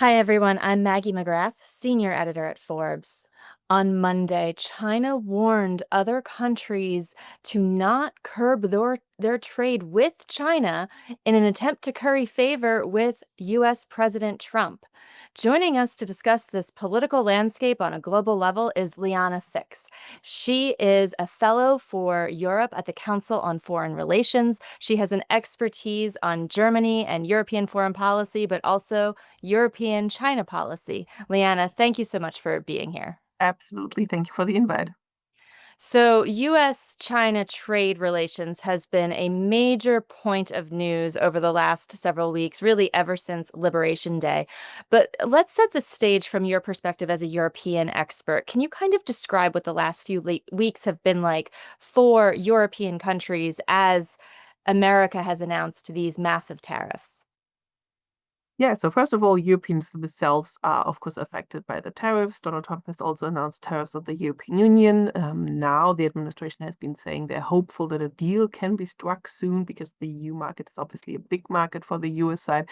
Hi, everyone. I'm Maggie McGrath, senior editor at Forbes. On Monday, China warned other countries to not curb their trade with China in an attempt to curry favor with US President Trump. Joining us to discuss this political landscape on a global level is Liana Fix. She is a fellow for Europe at the Council on Foreign Relations. She has an expertise on Germany and European foreign policy, but also European China policy. Liana, thank you so much for being here. Absolutely. Thank you for the invite. So, US China trade relations has been a major point of news over the last several weeks, really ever since Liberation Day. But let's set the stage from your perspective as a European expert. Can you kind of describe what the last few weeks have been like for European countries as America has announced these massive tariffs? Yeah, so first of all, Europeans themselves are, of course, affected by the tariffs. Donald Trump has also announced tariffs on the European Union. Now, the administration has been saying they're hopeful that a deal can be struck soon because the EU market is obviously a big market for the US side.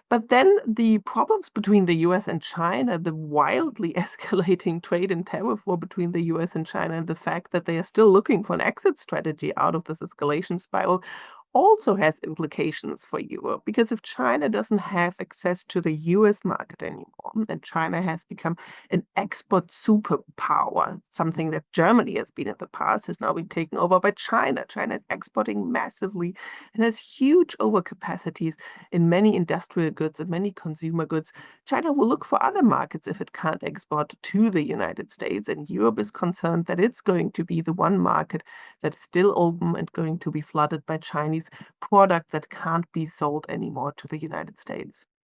But then the problems between the US and China, the wildly escalating trade and tariff war between the US and China, and the fact that they are still looking for an exit strategy out of this escalation spiral also has implications for Europe. Because if China doesn't have access to the US market anymore, and China has become an export superpower, something that Germany has been in the past, has now been taken over by China. China is exporting massively and has huge overcapacities in many industrial goods and many consumer goods. China will look for other markets if it can't export to the United States. And Europe is concerned that it's going to be the one market that is still open and going to be flooded by Chinese product that can't be sold anymore to the United States.